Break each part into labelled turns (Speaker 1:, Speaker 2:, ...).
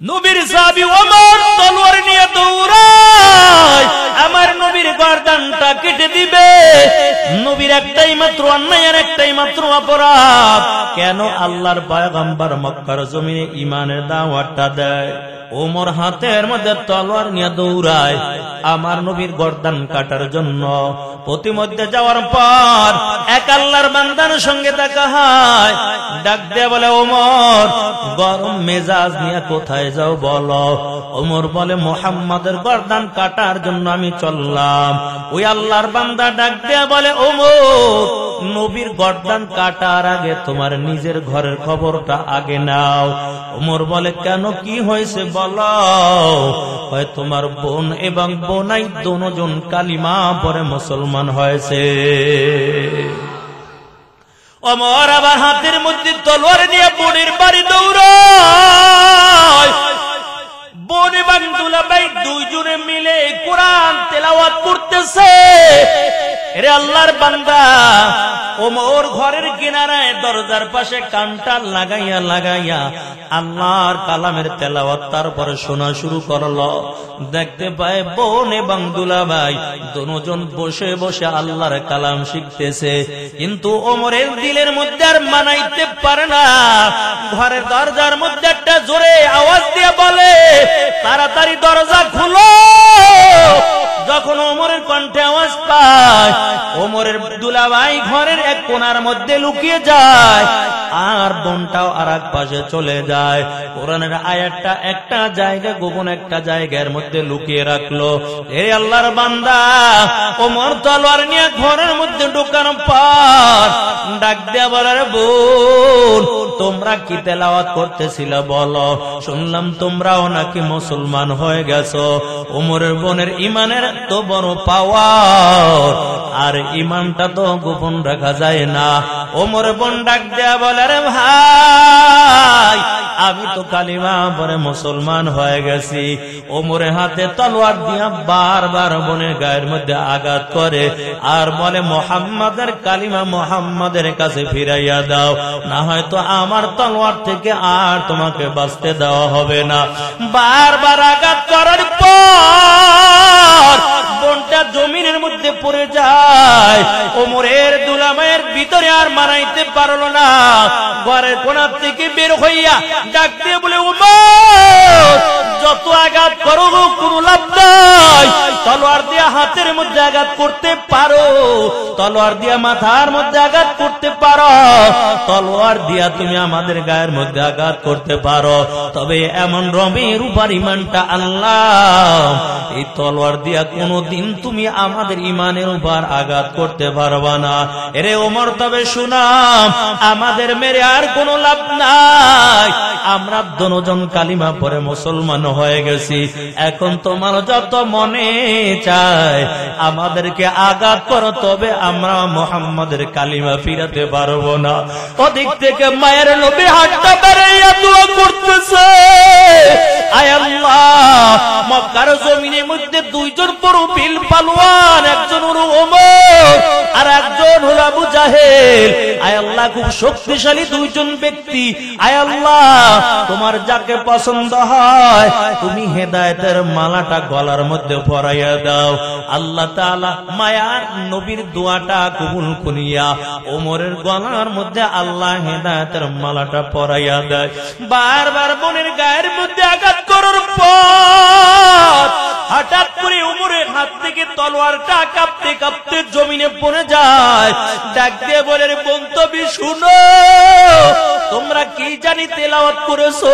Speaker 1: নবীর সাহাবী ওমর তলোয়ার নিয়ে দৌড়ায়, আমার নবীর গর্দানটা কেটে দিবে। নবীর একটাই মাত্র অন্যায় আর একটাই মাত্র অপরাধ, কেন আল্লাহর পয়গম্বর মক্কার জমিনে ঈমানের দাওয়াতটা দেয়। ওমর হাতের মধ্যে তলোয়ার নিয়ে দৌড়ায় আমার নবীর গর্দান কাটার জন্য। প্রতিমধ্যে যাওয়ার পর এক আল্লাহর বান্দার সঙ্গে দেখা হয়, ডাক দিয়ে বলে, ওমর গরম মেজাজ নিয়ে কোথায় যাও বলো। ওমর বলে, মুহাম্মাদের গর্দান কাটার জন্য আমি চললাম। ওই আল্লাহর বান্দা ডাক দিয়ে বলে, ওমর নবীর গর্দান কাটার আগে তোমার নিজের ঘরের খবরটা আগে নাও। ওমর বলে, কেন কি হয়েছে বলো। হয় তোমার বোন এবং বোনাই দুজন কালিমা পরে মুসলমান হয়েছে। ওমর আবার হাতের মধ্যে তলোয়ার নিয়ে বোনের বাড়ি দৌড়ায়। বোন এবং দুলাভাই দুইজনে মিলে কোরআন তেলাওয়াত করতেছে। রে আল্লাহর বান্দা, ওমর ঘরের কিনারায় দরজার পাশে কানটা লাগাইয়া লাগাইয়া আল্লাহর কালামের তেলাওয়াত তারপরে শোনা শুরু করলো। দেখতে পায় বোন এবং দুলাভাই দুজন বসে বসে আল্লাহর কালাম শিখতেছে, কিন্তু ওমরের দিলের মধ্যে আর মানাইতে পারে না। ঘরের দরজার মধ্যে একটা জোরে আওয়াজ দিয়ে বলে, তাড়াতাড়ি দরজা খুলো। যখন ওমরের কণ্ঠে আওয়াজ পায়, ওমরের দুলাভাই ঘরের এক কোণার মধ্যে লুকিয়ে যায়, আর বোনটাও আর এক পাশে চলে যায়। কোরআনের আয়াতটা একটা জায়গা গোপন একটা জায়গার মধ্যে লুকিয়ে রাখলো। হে আল্লাহর বান্দা, ওমর তলোয়ার নিয়ে ঘরের মধ্যে ঢোকানোর পর ডাক দিয়ে বলার, বোন তোমরা কি তেলাওয়াত করতেছিল বলো, শুনলাম তোমরাও নাকি মুসলমান হয়ে গেছো। ওমরের বোনের ঈমানের তো বড় পাওয়ার, আর ঈমানটা তো গোপন রাখা যায় না। ওমর বোন ডাক দেয়া বলে, রে ভাই আমি তো কালিমা পরে মুসলমান হয়ে গেছি। ওমরের হাতে তলোয়ার দিয়া বারবার বোনের গায়ের মধ্যে আঘাত করে আর বলে, মুহাম্মাদের কালিমা মুহাম্মাদের কাছে ফিরাইয়া দাও, না হয়তো আমার তলোয়ার থেকে আর তোমাকে বাঁচতে দেওয়া হবে না। বারবার আঘাত করার পর বোনটা জমিনের মধ্যে পড়ে যায়। ওমরের দুলাভাইয়ের ভিতরে আর মানাইতে পারল না, ঘরের কোণা থেকে বের হইয়া ডাক দিয়ে বলে, ওমর যত আঘাত করো কোনো লাভ নাই। তলোয়ার দিয়া হাতের মধ্যে আঘাত করতে পারো, তলোয়ার দিয়া মাথার মধ্যে আঘাত করতে পারো, তলোয়ার দিয়া তুমি আমাদের গায়ের মধ্যে আঘাত করতে পারো, তবে এমন রবের উপর ঈমানটা আল্লাহ, এই তলোয়ার দিয়া কোনদিন তুমি আমাদের ঈমানের উপর আঘাত করতে পারবা না। এরে ওমর তবে শুনাম, আমাদের মেরে আর কোনো লাভ নাই। আমরা দুজন কালিমা পরে মুসলমান হয়ে গেছি, এখন তোমার যত মনে চায় আমাদেরকে আঘাত করো, তবে আমরা মুহাম্মাদের কালিমা ফিরাতে পারবো না। ওদিক থেকে মায়ের নবী হাতটা বাড়াইয়া দোয়া করতেছে, আয় আল্লাহ মক্কার জমিনের মধ্যে দুইজন বড় বীর পালোয়ান, একজন হলো ওমর আর একজন হলো আবু জাহেল। আয় আল্লাহ খুব শক্তিশালী দুইজন ব্যক্তি, আয় আল্লাহ তোমার যাকে পছন্দ হয় তুমি হেদায়েতের মালাটা গলার মধ্যে পরাইয়া দাও। আল্লাহ তাআলা মায়ার নবীর দোয়াটা কবুল করিয়া ওমরের গলার মধ্যে আল্লাহ হেদায়েতের মালাটা পরাইয়া দেয়। বারবার বোনের গায়ের মধ্যে আঘাত করার পর হঠাৎ করে ওমরের হাত থেকে তলোয়ারটা কাঁপতে কাঁপতে জমিনে পড়ে যায়। ডাক দিয়ে বলে, বোন তবে শুনো, তোমরা কি জানি তেলাওয়াত করেছো,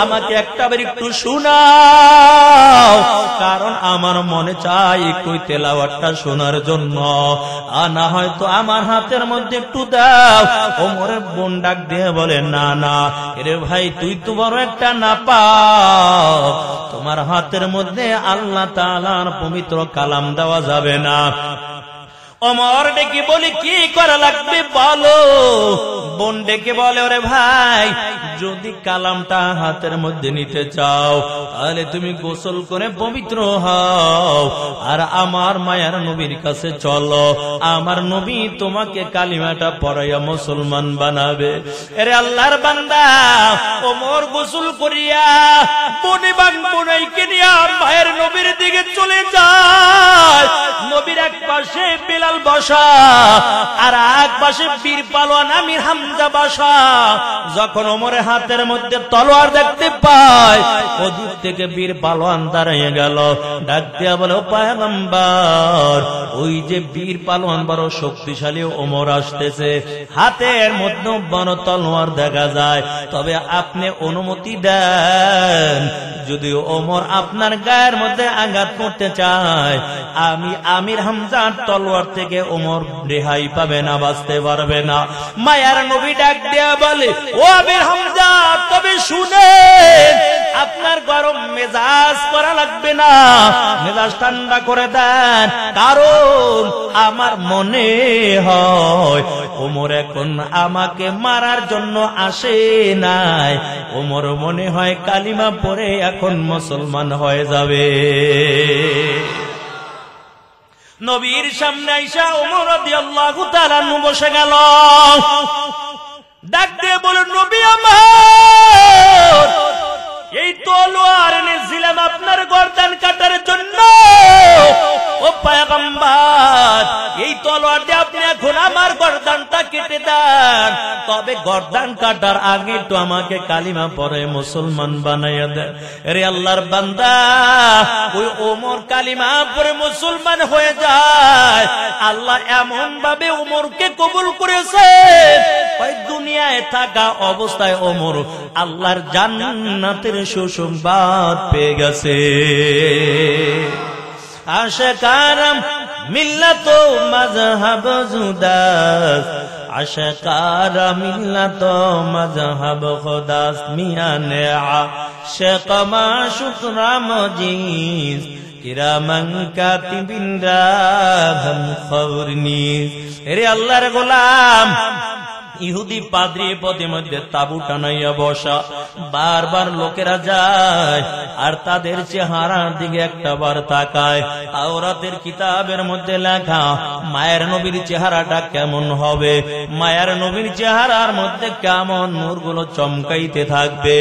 Speaker 1: আমাকে একটাবার একটু শোনাও, কারণ আমার মনে চাই একটু তেলাওয়াতটা শোনার জন্য, আর না হয়তো আমার হাতের মধ্যে একটু দাও। ওমরের বোন ডাক দিয়ে বলে, না না রে ভাই, তুই তো বড় একটা নাপাক, তোমার হাতের মধ্যে আল্লাহ তাআলার পবিত্র কালাম দেওয়া যাবে না। ওমর ডেকে বলে, কি করা লাগবে বলো। বোন ডেকে বলে, ওরে ভাই যদি কালামটা হাতের মধ্যে নিতে চাও তাহলে তুমি গোসল করে পবিত্র হও আর আমার মায়ার নবীর কাছে চলো, আমার নবী তোমাকে কালিমাটা পড়াইয়া মুসলমান বানাবে। এরে আল্লাহর বান্দা, ওমর গোসল করিয়া বনিবান বোনাইকে নিয়া মায়ের নবীর দিকে চলে যায়। নবীর এক পাশে বিলাল বসা আর এক পাশে বীর পালোয়ান আমির হামজা বসা। যখন ওমরের হাতের মধ্যে তলোয়ার দেখতে পায়, ওদিক থেকে বীর পালোয়ান দাঁড়িয়ে গেল, ডাক দিয়া বলে, ও পয়গম্বর, ওই যে বীর পালোয়ান বড় শক্তিশালী ওমর আসতেছে, হাতের মধ্যে বড় তলোয়ার দেখা যায়, তবে আপনি অনুমতি দেন, যদি ওমর আপনার গায়ের মধ্যে আঘাত করতে চায়, আমি আমির হামজার তলোয়ার থেকে ওমর রেহাই পাবে না, বাঁচতে পারবে না। মায়ার নবী ডাক দিয়া বলে, ও আমির হামজা, তবে শুনেন, আপনার গরম মেজাজ করা লাগবে না, মেজাজ ঠান্ডা করে দেন, কারণ আমার মনে হয় ওমর এখন আমাকে মারার জন্য আসে নাই, ওমর মনে হয় কালিমা পড়ে এখন মুসলমান হয়ে যাবে। নবীর সামনে আইসা ওমর রাদিয়াল্লাহু তাআলা বসে গেল, ডাক দিয়ে বলে, নবী আমার, এই তলোয়ার এনেছিলাম আপনার গর্দান কাটার জন্য। ও পয়গম্বর, এই তলোয়ার দিয়ে আপনি এখন আমার গর্দানটা কেটে দেন, তবে গর্দান কাটার আগে তো আমাকে কালিমা পড়ে মুসলমান বানাইয়া দেন। রে আল্লাহর বান্দা, ওই ওমর কালিমা পড়ে মুসলমান হয়ে যায়। আল্লাহ এমন ভাবে ওমরকে কবুল করেছে, ওই দুনিয়ায় থাকা অবস্থায় ওমর আল্লাহর জান্নাতের সুসংবাদ পেয়ে গেছে। আশকারাম মিল্লাত মাযহাব জুদাস, আশকারা মিল্লাত মাযহাব খুদাস, মিয়ানে আশিক মাশুকরা মজিজ, কিরামান কাতিবিন রাহাম খবরনি। এরে আল্লাহর গোলাম, ইহুদি পাদ্রী পথে মধ্যে তাবু টানাইয়া বসা, বারবার লোকেরা যায় আর তাদের চেহারার দিকে একটা বার তাকায়। তাওরাতের কিতাবের মধ্যে লেখা মায়ের নবীর চেহারাটা কেমন হবে, মায়ের নবীর চেহারার মধ্যে কেমন নূরগুলো চমকাইতে থাকবে,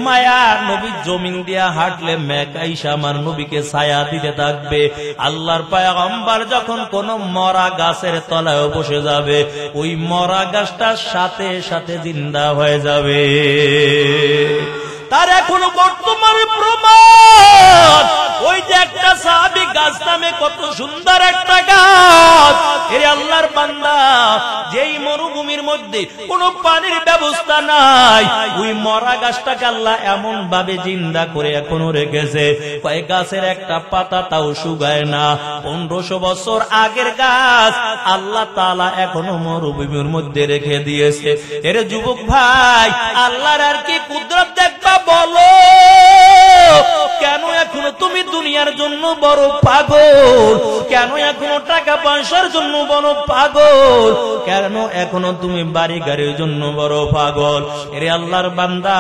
Speaker 1: মায়ার নবী জমিন দিয়া হাঁটলে মেঘাইসা আমার নবীকে ছায়া দিতে থাকবে। আল্লাহর পয়গম্বর যখন কোন মরা গাছের তলায় বসে যাবে, ওই মরা গাছটা সাথে সাথে জিন্দা হয়ে যাবে। তার এখনো বর্তমানে প্রমাণ, ওই যে একটা সাহাবী গাছ নামে, কত সুন্দর একটা গাছ। এর আল্লাহর বান্দা, যেই মরুভূমির মধ্যে কোনো পানির ব্যবস্থা নাই, ওই মরা গাছটাকে আল্লাহ এমন ভাবে জিন্দা করে এখনো রেখেছে, কয়েক গাছের একটা পাতা তাও শুকায় না। 1500 বছর আগের গাছ আল্লাহ তাআলা এখনো মরুভূমির মধ্যে রেখে দিয়েছে। এর যুবক ভাই, আল্লাহর আর কি কুদরত দেখবা বলো? কেন এখনো তুমি দুনিয়ার জন্য বড় পাগল? কেন এখনো টাকা পয়সার জন্য বড় পাগল? কেন এখনো তুমি বাড়ি গাড়ির জন্য বড় পাগল? এরে আল্লাহর বান্দা,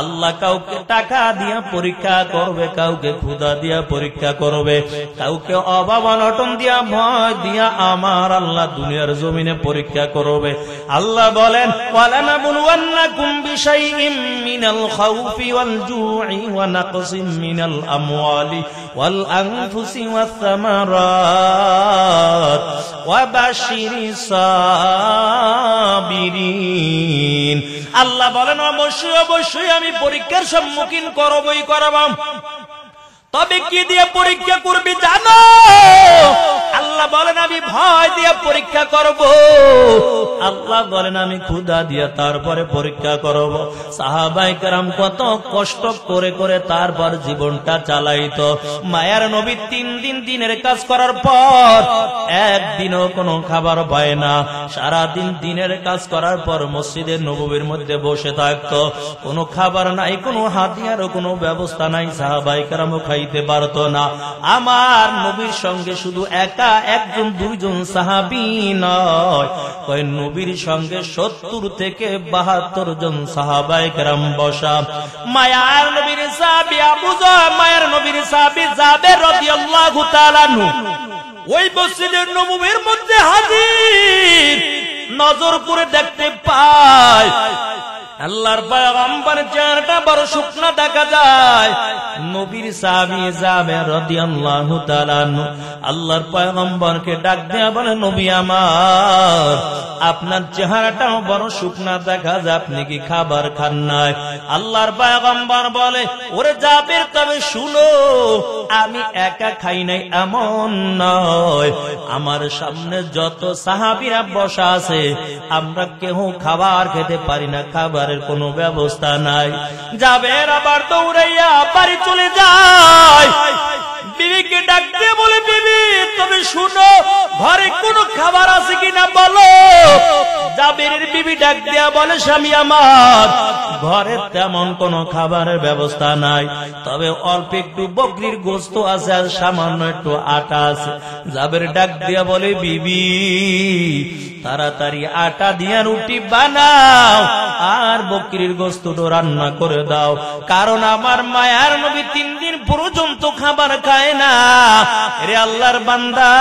Speaker 1: আল্লাহ কাউকে টাকা দিয়া পরীক্ষা করবে, কাউকে ক্ষুধা দিয়া পরীক্ষা করবে, কাউকে অভাব অনটন দিয়া ভয় দিয়া আমার আল্লাহ দুনিয়ার জমিনে পরীক্ষা করবে। আল্লাহ বলেন, ওয়ালানাবলুওয়ান্নাকুম বিশাইইম মিনাল খাউফি ওয়াল জু'i ওয়া নাকসিম মিনাল আমওয়ালি ওয়াল আনফুসি ওয়াস সামারাত ওয়া বাশশিরিস সাবিরিন। আল্লাহ বলেন, অবশ্যই অবশ্যই আমি পরীক্ষার সম্মুখীন করবই করব। তবে কি দিয়ে পরীক্ষা করবি জানো? আল্লাহ বলেন, আমি ভয় দিয়ে পরীক্ষা করব। আল্লাহ বলেন, আমি ক্ষুধা দিয়ে তারপরে পরীক্ষা করব। সাহাবায়ে কেরাম কত কষ্ট করে করে তারপর জীবনটা চালাইতো। মায়ার নবী 3 দিন দিনের কাজ করার পর একদিনও কোনো খাবার পায় না। সারাদিন দিনের কাজ করার পর মসজিদে নববীর মধ্যে বসে থাকতো। কোনো খাবার নাই, কোনো হাতিয়ারও কোনো ব্যবস্থা নাই, সাহাবায়ে কেরামও খাইতে পারতো না। আমার নবীর সঙ্গে শুধু এক একা একজন দুইজন সাহাবী নয়, কয় নবীর সঙ্গে 70 থেকে 72 জন সাহাবায়ে কেরাম বসা। মায়ার নবীর সাহাবী আবু যর, মায়ার নবীর সাহাবী জাবের রাদিয়াল্লাহু তাআলা আনহু ওই মসজিদে নববীর মধ্যে হাজির। নজর করে দেখতে পায় আল্লাহর পয়গম্বর চেহারাটা বড় শুকনা দেখা যায়। নবীর সাহাবী জাবের রাদিয়াল্লাহু তাআলা আনহু আল্লাহর পয়গম্বরকে ডাক দেয়া বলে, নবী আমার, আপনার চেহারাটাও বড় শুকনা দেখা যায়, আপনি কি খাবার খান নাই? আল্লাহর পয়গম্বর বলে, ওরে জাবের, তবে শুনো, আমি একা খাই নাই এমন নয়, আমার সামনে যত সাহাবীরা বসা আছে আমরা কেউ খাবার খেতে পারি না, খাবারের কোনো ব্যবস্থা নাই। জাবের আবার দৌড়াইয়া বাড়ি চলে যায়। বিবিকে ডাক দিয়ে বলে, বিবি তবে শুনো, ঘরে কোনো খাবার আছে কিনা বলো। জাবেরের বিবি ডাক দিয়া বলে, স্বামী আমার, ঘরে তেমন কোনো খাবারের ব্যবস্থা নাই, তবে অল্প একটু বকরির গোশত আছে আর সামান্য একটু আটা আছে। জাবের ডাক দিয়া বলে, বিবি তাড়াতাড়ি আটা দিয়া রুটি বানাও আর বকরির গোশতটা রান্না করে দাও, কারণ আমার মায়ার নবী 3 দিন পর্যন্ত খাবার খায় না। রে আল্লাহর বান্দা,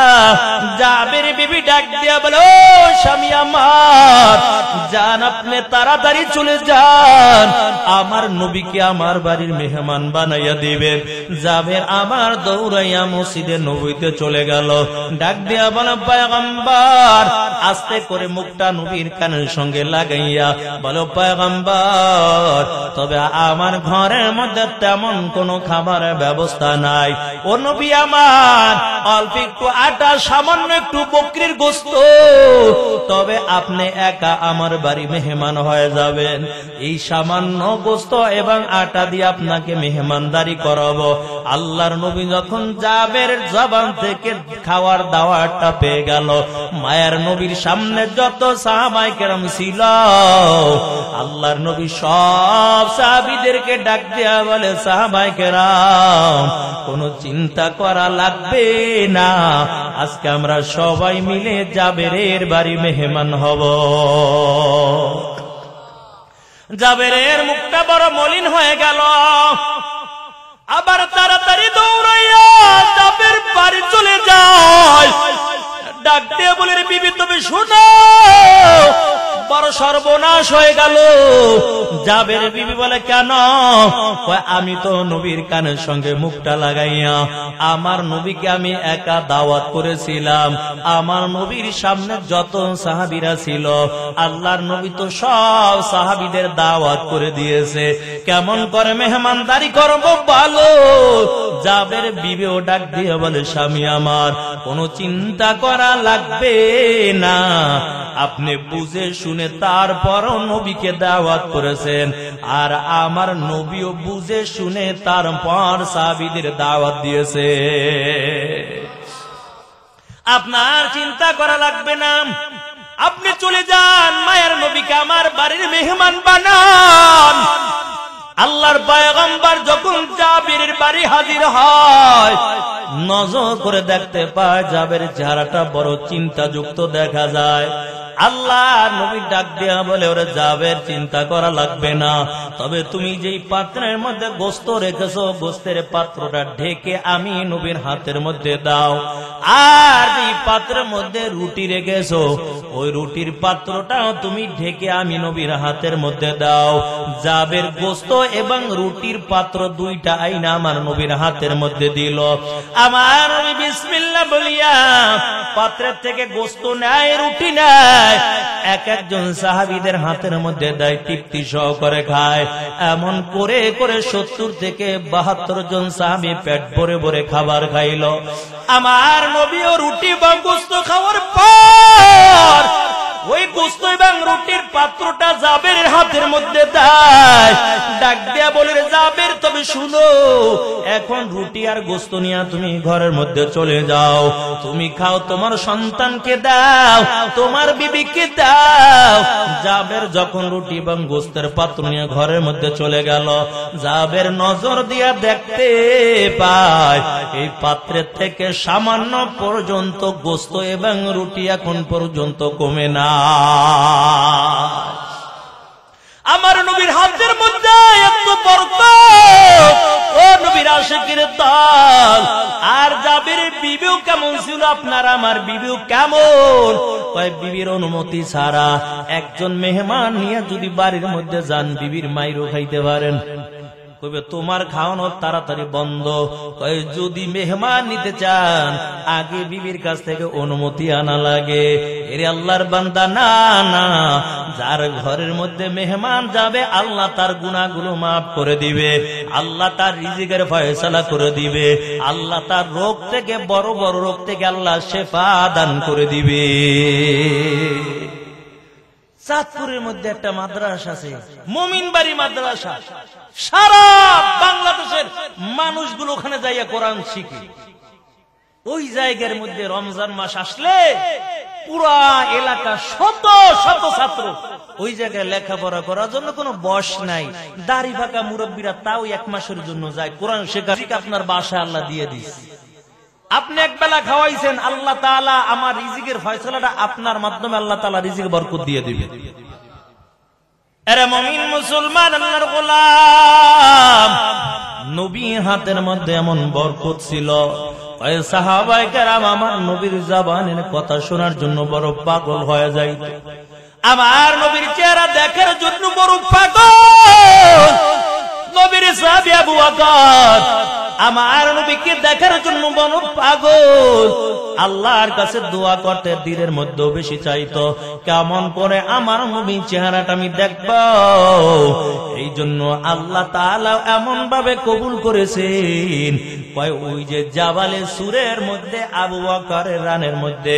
Speaker 1: জাবের বিবি ডাক দিয়া বলে, ও স্বামী আমার, যান আপনি তাড়াতাড়ি চলে যান, আমার নবীকে আমার বাড়ির মেহমান বানাইয়া দিবেন। জাবের আমার দৌড়াইয়া মসজিদে নবীতে চলে গেল। ডাক দিয়া বলে, পয়গম্বর, আস্তে করে মুখটা নবীর কানের সঙ্গে লাগাইয়া বলো, পয়গম্বর, তবে আমার ঘরের মধ্যে তেমন কোনো খাবারের ব্যবস্থা নাই। ও নবী আমার, অল্প একটু আটা, সামান্য একটু বকরির গোশত, তবে আপনি একা আমার বাড়ি মেহমান হয়ে যাবেন, এই সামান্য গোশত এবং আটা দিয়ে আপনাকে মেহমানদারি করাবো। আল্লাহর নবী যখন জাবের জবান থেকে খাওয়ার দাওয়াতটা পেয়ে গেল, মায়ের নবীর সামনে যত সাহাবায়ে কেরাম ছিল, আল্লাহর নবী সব সাহাবীদেরকে ডাক দিয়া বলে, সাহাবায়ে কেরাম, কোনো চিন্তা করা লাগবে না, আজকে আমরা সবাই মিলে জাবেরের বাড়ি মেহমান হব। জাবেরের মুখটা বড় মলিন হয়ে গেল। আবার তাড়াতাড়ি দৌড়াইয়া জাবের বাড়ি চলে যায়। ডাক দিয়ে বলে, বিবি তবে শোনো, বড় সর্বনাশ হয়ে গেল। জাবের বিবি বলে, কেন? আমি তো নবীর কানের সঙ্গে মুখটা লাগাইয়া আমার নবীকে আমি একা দাওয়াত করেছিলাম, আমার নবীর সামনে যত সাহাবীরা ছিল আল্লাহর নবী তো সব সাহাবীদের দাওয়াত করে দিয়েছে, কেমন করে মেহমানদারি করবো বলো। জাবের বিবিও ডাক দিয়ে বলে, স্বামী আমার, কোনো চিন্তা করা লাগবে না, আপনি বুঝে শুনে তারপরও নবীকে দাওয়াত করেছেন, আর আমার নবীও বুঝে শুনে তারপর সাহাবীদের দাওয়াত দিয়েছে, আপনার চিন্তা করা লাগবে না, আপনি চলে যান, মায়ের নবীকে আমার বাড়ির মেহমান বানান। আল্লাহর পয়গম্বর যখন জাবেরের বাড়ি হাজির হয়, নজর করে দেখতে পায় জাবের চেহারাটা বড় চিন্তাযুক্ত দেখা যায়। আল্লাহ নবী ডাক দিয়া বলে, ওরে জাবের, চিন্তা করা লাগবে না, তবে তুমি যেই পাত্রের মধ্যে গোশত রেখেছো, গোশতের পাত্রটা ঢেকে আমি নবীর হাতের মধ্যে দাও, আর এই পাত্রের মধ্যে রুটি রেখেছো, ওই রুটির পাত্রটাও তুমি ঢেকে আমি নবীর হাতের মধ্যে দাও। জাবের গোশত এবং রুটির পাত্র দুইটা আইনা আমার নবীর হাতের মধ্যে দিল। আমার নবী বিসমিল্লাহ বলিয়া পাত্রের থেকে গোশত নেয়, রুটি নেয়, এক একজন সাহাবীদের হাতের মধ্যে দেয়, তৃপ্তি সহকারে খায়। এমন করে করে 70 থেকে 72 জন সাহাবী পেট ভরে ভরে খাবার খাইল। আমার নবীও রুটি বা গোশত খাওয়ার পর ওই গোশত এবং রুটির পাত্রটা জাবেরের হাতের মধ্যে দেয়। ডাক দিয়া বলে, জাবের তবে শুনো, এখন রুটি আর গোশত নিয়ে তুমি ঘরের মধ্যে চলে যাও, তুমি খাও, তোমার সন্তানকে দাও, তোমার বিবিকে দাও। জাবের যখন রুটি এবং গোশতের পাত্র নিয়ে ঘরের মধ্যে চলে গেল, জাবের নজর দিয়া দেখতে পায় এই পাত্রের থেকে সামান্য পর্যন্ত গোশত এবং রুটি এখন পর্যন্ত কমে না। আমার নবীর হাতের মধ্যে এত বরকত, ও নবীর আশিকের দল। আর জাবেরের বিবিও কেমন ছিল, আপনার আমার বিবিও কেমন? কয় বিবির অনুমতি ছাড়া একজন মেহমান নিয়ে যদি বাড়ির মধ্যে যান, বিবির মাইরও খাইতে পারেন। কইবে তোমার খাওয়ানো তাড়াতাড়ি বন্ধ। কয় যদি মেহমান নিতে চান আগে বিবির কাছ থেকে অনুমতি আনা লাগে। এরে আল্লাহর বান্দা, না না, যার ঘরের মধ্যে মেহমান যাবে আল্লাহ তার গুনাহগুলো মাফ করে দিবে, আল্লাহ তার রিজিকের ফয়সালা করে দিবে, আল্লাহ তার রোগ থেকে, বড় বড় রোগ থেকে আল্লাহ শেফা দান করে দিবে। চাঁদপুরের মধ্যে একটা মাদ্রাসা আছে, মুমিনবাড়ি মাদ্রাসা। সারা বাংলাদেশের মানুষগুলো ওখানে যাইয়া কোরআন শিখে। ওই জায়গার মধ্যে রমজান মাস আসলে পুরা এলাকা শত শত ছাত্র ওই জায়গায় লেখাপড়া করার জন্য কোনো বয়স নাই। দাড়ি ফাঁকা মুরব্বীরা তাও এক মাসের জন্য যায় কোরআন শেখা। আপনার বাসায় আল্লাহ দিয়ে দিচ্ছে, আপনি এক বেলা খাওয়াইছেন, আল্লাহ তাআলা আমার রিজিকের ফয়সালাটা আপনার মাধ্যমে আল্লাহ তাআলা রিজিক বরকত দিয়ে দিবে। আরে মুমিন মুসলমান, আল্লাহর গোলাম, নবীর হাতের মধ্যে এমন বরকত ছিল, ওই সাহাবায়ে কেরাম আমার নবীর জবানের কথা শোনার জন্য বড় পাগল হয়ে যায়। আমার নবীর চেহারা দেখার জন্য বড় পাগল। নবীর সাহাবী আবু বকর আমার নবীকে দেখার জন্য বড় পাগল। আল্লাহর কাছে দোয়া করতে দিনের মধ্যে বেশি চাইতো, কেমন করে আমার নবীর চেহারাটা আমি দেখব। এই জন্য আল্লাহ তাআলা এমন ভাবে কবুল করেছেন, কয় ওই যে জাবালে সুরের মধ্যে আবু বকরের রানের মধ্যে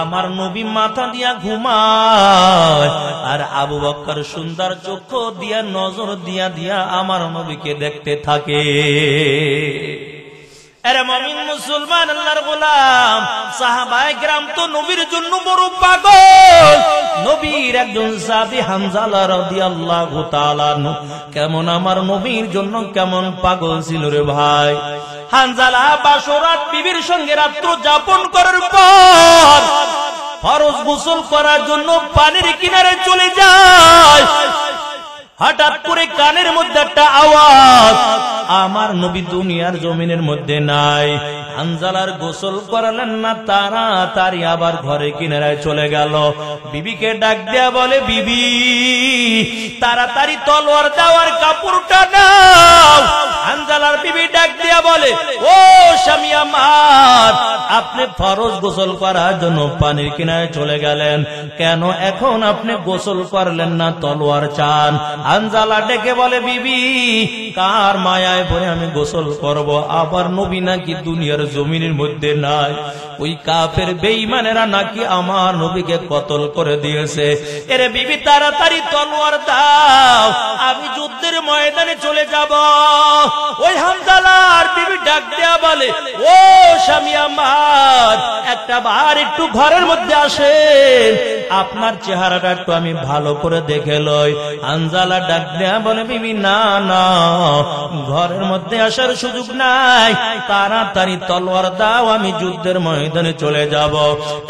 Speaker 1: আমার নবী মাথা দিয়া ঘুমায়, আর আবু বকর সুন্দর চক্ষু দিয়া নজর দিয়া দিয়া আমার নবীকে দেখতে থাকে। আরে মুমিন মুসলমান, আল্লাহর গোলাম, সাহাবায়ে কেরাম তো নবীর জন্য বড় পাগল। নবীর একজন সাহাবী হানজালা রাদিয়াল্লাহু তাআলা আনহু কেমন আমার নবীর জন্য কেমন পাগল ছিল রে ভাই। হানজালা বাসরাত বিবির সঙ্গে রাত্র যাপন করার পর ফরজ গোসল করার জন্য পানির কিনারে চলে যায়। হঠাৎ করে কানের মধ্যে একটা আওয়াজ, আমার নবী দুনিয়ার জমিনের মধ্যে নাই। হানজালার গোসল করালেন না, তাড়াতাড়ি আবার ঘরে কিনারায় চলে গেল। বিবিকে ডাক দেয়া বলে, বিবি তাড়াতাড়ি তলোয়ার দেওয়ার কাপড়টা নাও। হানজালার বিবি ডাক দেয়া বলে, ও স্বামী আমার, আপনি ফরজ গোসল করার জন্য পানির কিনারায় চলে গেলেন, কেন এখন আপনি গোসল করলেন না, তলোয়ার চান? হানজালা ডেকে বলে, বিবি কার মায়ায় পরে আমি গোসল করব, আবার নবী নাকি দুনিয়ার জমিনের মধ্যে নাই, ওই কাফের বেঈমানেরা নাকি আমার নবীকে কতল করে দিয়েছে। এরে বিবি তাড়াতাড়ি তলোয়ার দাও, আমি যুদ্ধের ময়দানে চলে যাব। ওই হানজালার বিবি ডাক দেয়া বলে, ও স্বামী আমার, একটা বার একটু ঘরের মধ্যে আসেন, আপনার চেহারাটা একটু আমি ভালো করে দেখে লই। হানজালা ডাক দেয়া বলে, বিবি না না, ঘরের মধ্যে আসার সুযোগ নাই, তাড়াতাড়ি তলোয়ার দাও, আমি যুদ্ধের ময়দানে চলে যাব।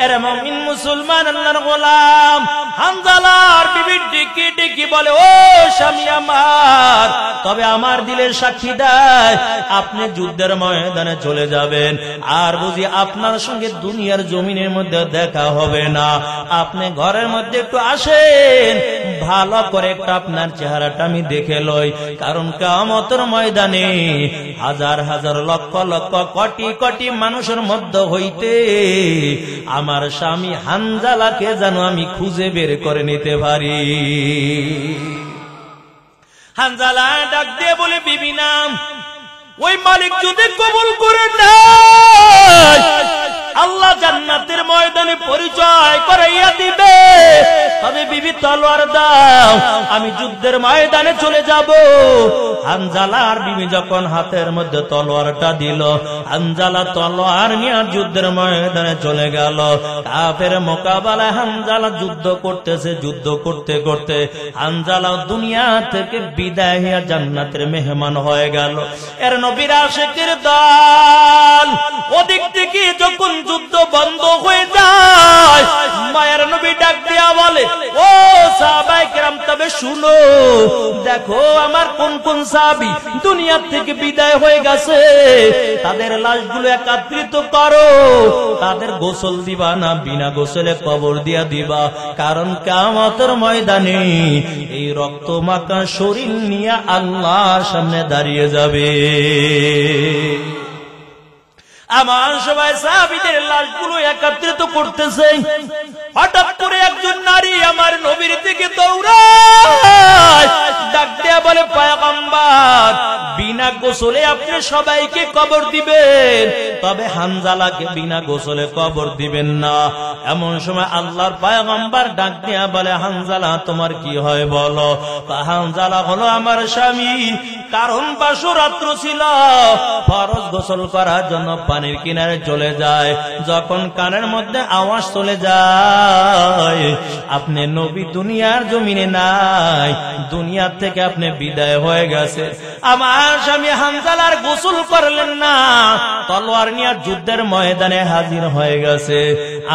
Speaker 1: এরে মুমিন মুসলমান, আল্লাহর গোলাম, হানজালার বিবি ডেকে ডেকে বলে, ও স্বামী আমার, তবে আমার দিলের সাক্ষী দেয় আপনি যুদ্ধের ময়দানে চলে যাবেন, আর বুঝি আপনার সঙ্গে দুনিয়ার জমিনের মধ্যে দেখা হবে না। আপনি ঘরের মধ্যে একটু আসেন, ভালো করে একটু আপনার চেহারাটা আমি দেখে লই, কারণ কিয়ামতের ময়দানে হাজার হাজার লক্ষ লক্ষ কোটি কোটি মানুষের মধ্যে হইতে আমার স্বামী হানজালাকে যেন আমি খুঁজে বের করে নিতে পারি। হানজালা ডাক দিয়ে বলে, বিবি নাম, ওই মালিক যদি কবুল করে নেয় আল্লাহ জান্নাতের ময়দানে পরিচয় করাইয়া দিবে, তবে বিবি তলোয়ার দাও, আমি যুদ্ধের ময়দানে চলে যাব। হানজালার বিবি যখন হাতের মধ্যে তলোয়ারটা দিল, হানজালা তলোয়ার নিয়ে যুদ্ধের ময়দানে চলে গেল। কাফের মোকাবেলায় হানজালা যুদ্ধ করতেছে, যুদ্ধ করতে করতে হানজালা দুনিয়া থেকে বিদায় হয়ে জান্নাতের মেহমান হয়ে গেল। এর নবীর আশিকের দল ওদিক থেকে যখন যুদ্ধ বন্ধ হয়ে যায়, মায়ের নবী ডাক দিয়া বলে, ও সাহাবায়ে কেরাম, তবে শুনো, দেখো আমার কোন কোন সাহাবী দুনিয়া থেকে বিদায় হয়ে গেছে, তাদের লাশগুলো একত্রিত করো। তাদের গোসল দিবা না, বিনা গোসলে কবর দিয়া দিবা, কারণ কিয়ামতের ময়দানে এই রক্ত মাখা শরীর নিয়ে আল্লাহর সামনে দাঁড়িয়ে যাবে। আমার সবাই সাহাবীদের লাশগুলো একত্রিত করতেছে। হঠাৎ করে একজন নারী আমার নবীর দিকে দৌড়ায়, ডাক দেয়া বলে, পয়গম্বর, বিনা গোসলে আপনি সবাইকে কবর দিবেন, তবে হানজালাকে বিনা গোসলে কবর দিবেন না। এমন সময় আল্লাহর পয়গম্বর ডাক দেয়া বলে, হানজালা তোমার কি হয় বলো? হানজালা হলো আমার স্বামী, কারণ বাসরাত্র ছিল, ফরজ গোসল করার জন্য পানির কিনারে চলে যায়, যখন কানের মধ্যে আওয়াজ চলে যায় আপনি নবী দুনিয়ার জমিনে নাই, দুনিয়া থেকে আপনি বিদায় হয়ে গেছে। আমার স্বামী হানজালার গোসল করলেন না, তলোয়ার নিয়ে যুদ্ধের ময়দানে হাজির হয়ে গেছে।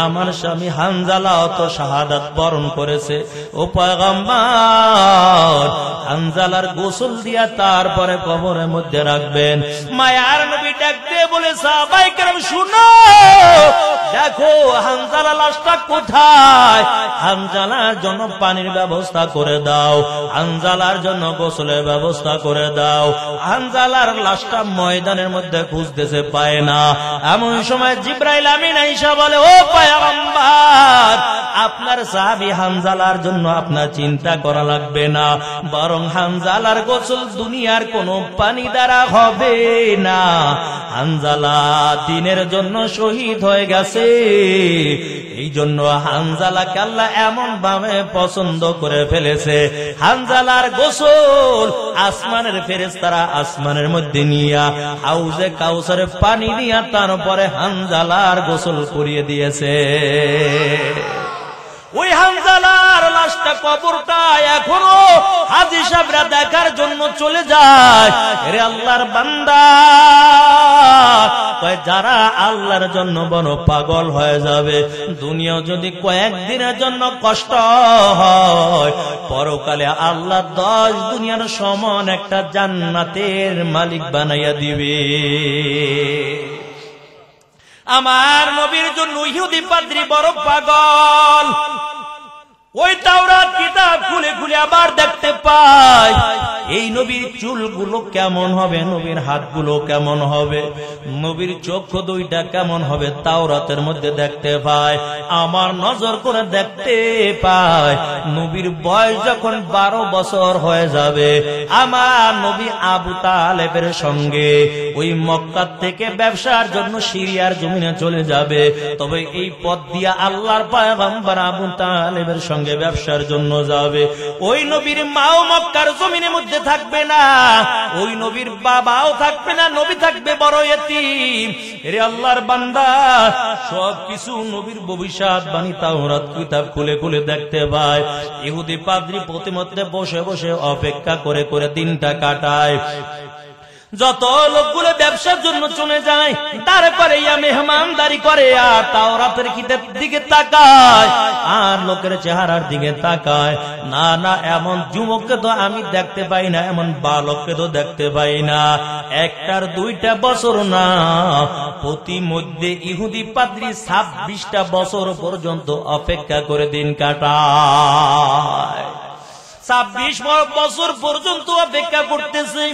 Speaker 1: আমার স্বামী হানজালাও তো শাহাদাত বরণ করেছে। ও পয়গম্বর, হানজালার গোসল দিয়া তারপরে কবরের মধ্যে রাখবেন। মায়ার নবী ডাক দিয়ে বলে, সাহাবায়ে কেরাম শুনো, দেখো হানজালা লাশটা কোথায়, হানজালার জন্য পানির ব্যবস্থা করে দাও, হানজালার জন্য গোসলের ব্যবস্থা করে দাও। হানজালার লাশটা ময়দানের মধ্যে খুঁজতেছে, পায় না। এমন সময় জিবরাইল আমিন আয়েশা বলে, ও পয়গম্বর, আপনার সাহাবী হানজালার জন্য আপনার চিন্তা করা লাগবে না, বরং হানজালার গোসল দুনিয়ার কোনো পানি দ্বারা হবে না। হানজালা দিনের জন্য শহীদ হয়ে গেছে, এই জন্য হানজালাকে আল্লাহ এমন ভাবে পছন্দ করে ফেলেছে, হানজালার গোসল আসমানের ফেরেশতারা আসমানের মধ্যে নিয়া হাউজে কাউসারে পানি দিয়া তারপরে হানজালার গোসল করিয়ে দিয়েছে। ওই হানজালার লাশটা কবরটা এখনো হাজী সাহেবরা দেখার জন্য চলে যায়। রে আল্লাহর বান্দা, যারা আল্লাহর জন্য বড় পাগল হয়ে যাবে, দুনিয়া যদি কয়েকদিনের জন্য কষ্ট হয়, পরকালে আল্লাহ 10 দুনিয়ার সমান একটা জান্নাতের মালিক বানাইয়া দিবে। আমার নবীর জন্য ইহুদি পাদ্রী বড় পাগল। ওই তাওরাত কিতাব খুলে খুলে আবার দেখতে পায় এই নবীর চুলগুলো কেমন হবে, নবীর হাতগুলো কেমন হবে, নবীর চক্ষু দুইটা কেমন হবে, তাওরাতের মধ্যে দেখতে পায়। আমার নজর করে দেখতে পায় নবীর বয়স যখন 12 বছর হয়ে যাবে, আমার নবী আবু তালেবের সঙ্গে ওই মক্কা থেকে ব্যবসার জন্য সিরিয়ার জমিনে চলে যাবে। তবে এই পথ দিয়া আল্লাহর পয়গম্বর আবু তালেবের সঙ্গে ব্যবসার জন্য যাবে। ওই নবীর মাও মক্কার জমিনের মধ্যে থাকবে না, ওই নবীর বাবাও থাকবে না, নবী থাকবে বড় এতিম। রে আল্লাহর বান্দা, সবকিছু নবীর ভবিষ্যৎবাণী তাওরাত কিতাব খুলে খুলে দেখতে পায়। ইহুদি পাদ্রী প্রতিমধ্যে বসে বসে অপেক্ষা করে করে দিনটা কাটায়। যত লোকগুলো ব্যবসার জন্য চলে যায়, তারপরে ইয়া মেহমানদারি করে, আর তাওরাতের কিতাবের দিকে তাকায়, আর লোকের চেহারার দিকে তাকায়। না না, এমন যুবককে তো আমি দেখতে পাই না, এমন বালককে তো দেখতে পাই না। 1টা 2টা বছর না, প্রতিমধ্যে ইহুদি পাদ্রী 26টা বছর পর্যন্ত অপেক্ষা করে দিন কাটায়। 26 বছর পর্যন্ত অপেক্ষা করতেছে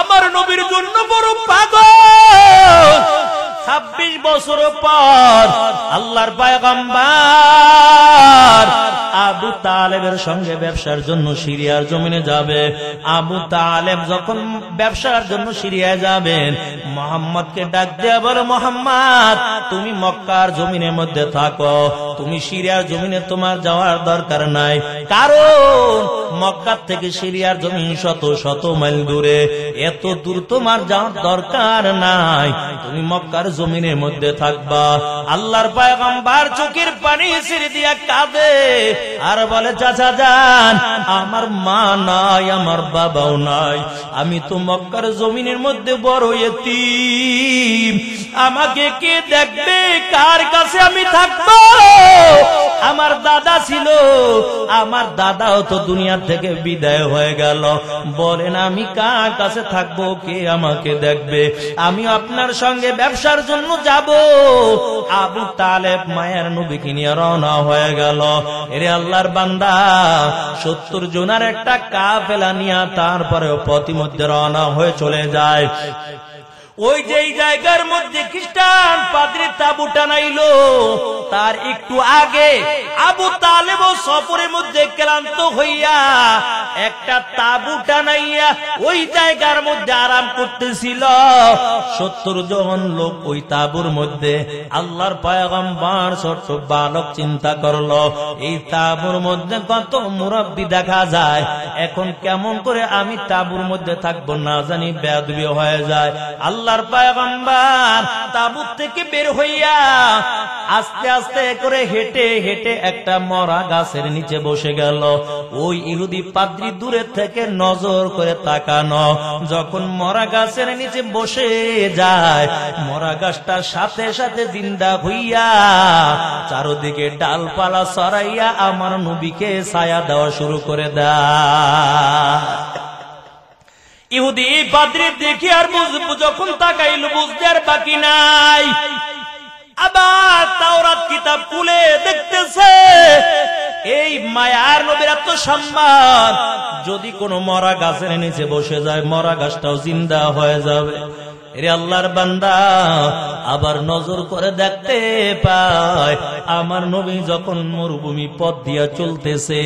Speaker 1: আমার নবীর জন্য বড় পাগল। 26 বছর পর আল্লাহর পয়গম্বর আবু আবু তালেবের সঙ্গে ব্যবসার জন্য সিরিয়ার জমিনে যাবে। আবু তালেব যখন ব্যবসার জন্য সিরিয়ায় যাবেন, মুহাম্মদকে ডাক দেয়া বলে, মুহাম্মদ তুমি মক্কার জমিনের মধ্যে থাকো, তুমি সিরিয়ার জমিনে তোমার যাওয়ার দরকার নাই, কারণ মক্কা থেকে সিরিয়ার জমিন শত শত মাইল দূরে, এত দূর তোমার যাওয়ার দরকার নাই, তুমি মক্কার জমিনের মধ্যে থাকবা। আল্লাহর পয়গম্বর চোখের পানি ছেড়ে দিয়া কাঁদে আর বলে, চাচা যান, আমার মা নাই, আমার বাবাও নাই, আমি তো মক্কার জমিনের মধ্যে বড় ইতিম, আমাকে কে দেখবে, কার কাছে আমি থাকবো? আমার দাদা ছিল, আমার দাদাও তো দুনিয়া থেকে বিদায় হয়ে গেল, বলেন আমি কার কাছে থাকবো, কে আমাকে দেখবে? আমি আপনার সঙ্গে ব্যবসার জন্য যাব। আবু তালেব মায়ের নবীকে নিয়ে রওনা হয়ে গেল। এরে আল্লাহর বান্দা, 70 জনের একটা কাফেলা নিয়ে তারপরে পথিমধ্যে রওনা হয়ে চলে যায়। ওই যে জায়গার মধ্যে খ্রিস্টান পাদ্রী তাঁবু টানাইলো, তার একটু আগে আবু তালেব সফরের মধ্যে ক্লান্ত হইয়া একটা তাঁবু টানাইয়া ওই জায়গার মধ্যে আরাম করতেছিল। 70 জন লোক ওই তাঁবুর মধ্যে। আল্লাহর পয়গম্বর ছোট্ট বালক চিন্তা করলো, এই তাঁবুর মধ্যে কত মুরব্বি দেখা যায়, এখন কেমন করে আমি তাঁবুর মধ্যে থাকবো, না জানি বেয়াদবি হয়ে যায়। আল্লাহর পয়গম্বর তাঁবু থেকে বের হইয়া আস্তে আস্তে করে হেঁটে হেঁটে একটা মরা গাছের নিচে বসে গেল। ওই ইহুদি পাদ্রী দূরে থেকে নজর করে তাকানো, যখন মরা গাছের নিচে বসে যায়, মরা গাছটা সাথে সাথে জিন্দা হইয়া চারদিকে ডালপালা ছড়াইয়া আমার নবীকে ছায়া দেওয়া শুরু করে দেয়। ইহুদি পাদ্রী দেখি আর বুঝবো, যখন তাকাইল বুঝতে আর বাকি নাই। আবার তাওরাত কিতাব খুলে দেখতেছে, এই মায়ার নবীর এত সম্মান, যদি কোনো মরা গাছের নিচে বসে যায়, মরা গাছটাও জিন্দা হয়ে যাবে। এরে আল্লাহর বান্দা, আবার নজর করে দেখতে পায় আমার নবী যখন মরুভূমি পথ দিয়া চলতেছে,